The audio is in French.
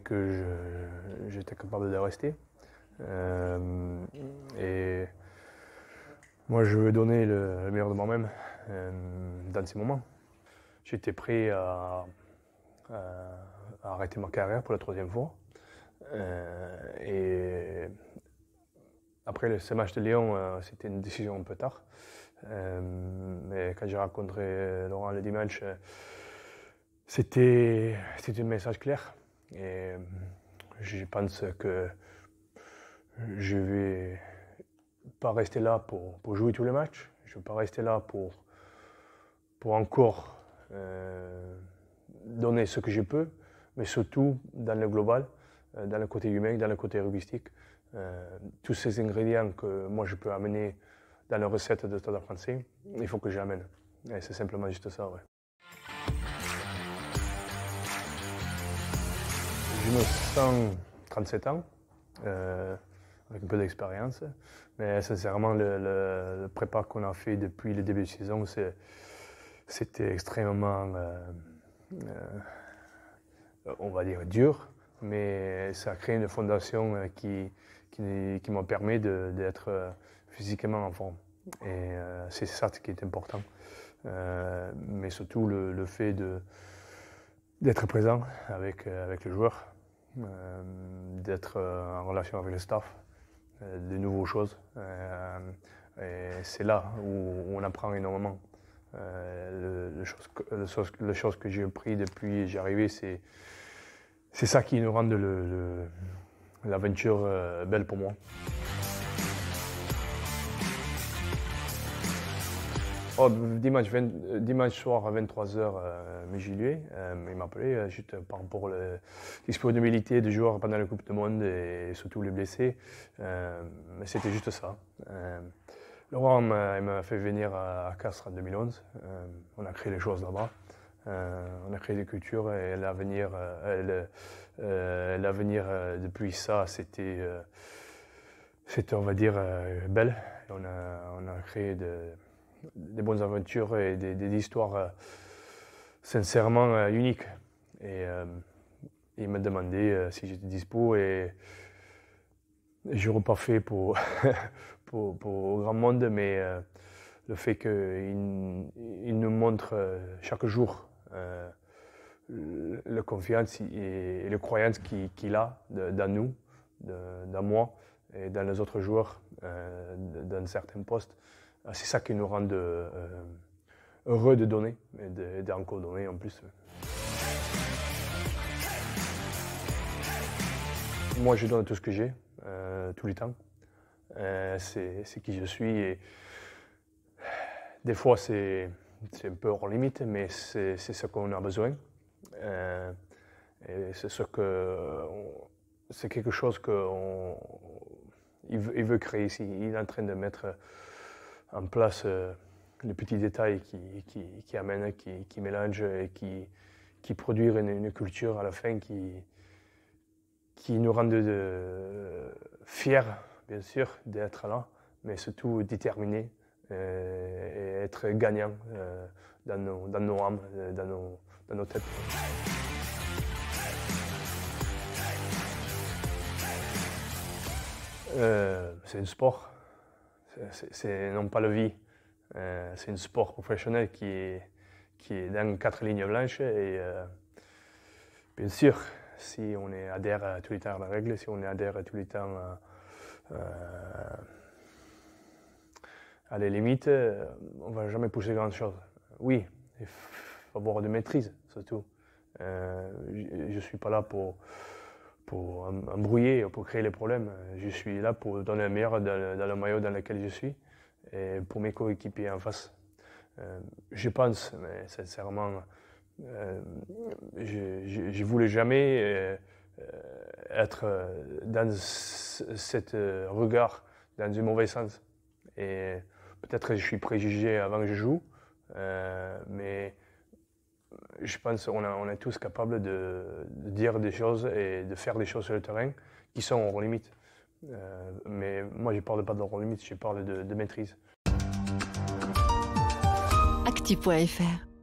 que j'étais capable de rester. Et moi, je veux donner le meilleur de moi-même dans ces moments. J'étais prêt à arrêter ma carrière pour la 3e fois. Et après ce match de Lyon, c'était une décision un peu tard. Mais quand j'ai rencontré Laurent le dimanche, c'était un message clair. Et je pense que je ne vais pas rester là pour jouer tous les matchs. Je ne vais pas rester là pour encore donner ce que je peux, mais surtout dans le global, dans le côté humain, dans le côté rugbystique. Tous ces ingrédients que moi je peux amener dans la recette de Stade français, il faut que j'amène. Et c'est simplement juste ça, ouais. Je me sens 37 ans, avec un peu d'expérience, mais sincèrement, le prépa qu'on a fait depuis le début de saison, c'était extrêmement, on va dire, dur, mais ça a créé une fondation qui m'a permis d'être physiquement en forme. Et c'est ça qui est important. Mais surtout le fait d'être présent avec le joueur, d'être en relation avec le staff, de nouvelles choses. Et c'est là où on apprend énormément. Les choses que j'ai appris depuis que j'ai arrivé, c'est ça qui nous rend l'aventure belle pour moi. Oh, dimanche soir à 23h, Juillet, il m'a appelé juste par rapport à la disponibilité des joueurs pendant la Coupe du Monde et surtout les blessés. Mais c'était juste ça. Laurent il m'a fait venir à Castres en 2011. On a créé les choses là-bas. On a créé des cultures et l'avenir depuis ça, c'était on va dire, belle. On a créé des bonnes aventures et des histoires sincèrement uniques. Et il m'a demandé si j'étais dispo et je n'aurais pas fait pour grand monde, mais le fait qu'il nous montre chaque jour la confiance et la croyance qu'il a dans nous, dans moi et dans les autres joueurs, dans certains postes. C'est ça qui nous rend heureux de donner et d'encore donner en plus. Moi, je donne tout ce que j'ai, tout le temps. C'est qui je suis. Et des fois, c'est un peu hors limite, mais c'est ce qu'on a besoin. Et c'est quelque chose qu'il veut créer ici. Il est en train de mettre en place les petits détails qui amènent, qui mélangent et qui produisent une culture à la fin qui nous rend fiers, bien sûr, d'être là, mais surtout déterminés et être gagnants dans nos âmes, dans nos têtes. C'est un sport. C'est non pas la vie, c'est un sport professionnel qui est dans 4 lignes blanches et bien sûr, si on adhère tout le temps à la règle, si on adhère tout le temps à les limites, on ne va jamais pousser grand chose. Oui, il faut avoir de maîtrise surtout. Je ne suis pas là pour embrouiller, pour créer les problèmes. Je suis là pour donner le meilleur dans le maillot dans lequel je suis et pour mes coéquipiers en face. Je pense, mais sincèrement, je ne voulais jamais être dans cet regard, dans un mauvais sens. Et peut-être que je suis préjugé avant que je joue, mais je pense qu'on est tous capables de dire des choses et de faire des choses sur le terrain qui sont hors limite. Mais moi, je ne parle pas de hors limite, je parle de maîtrise. Actu.fr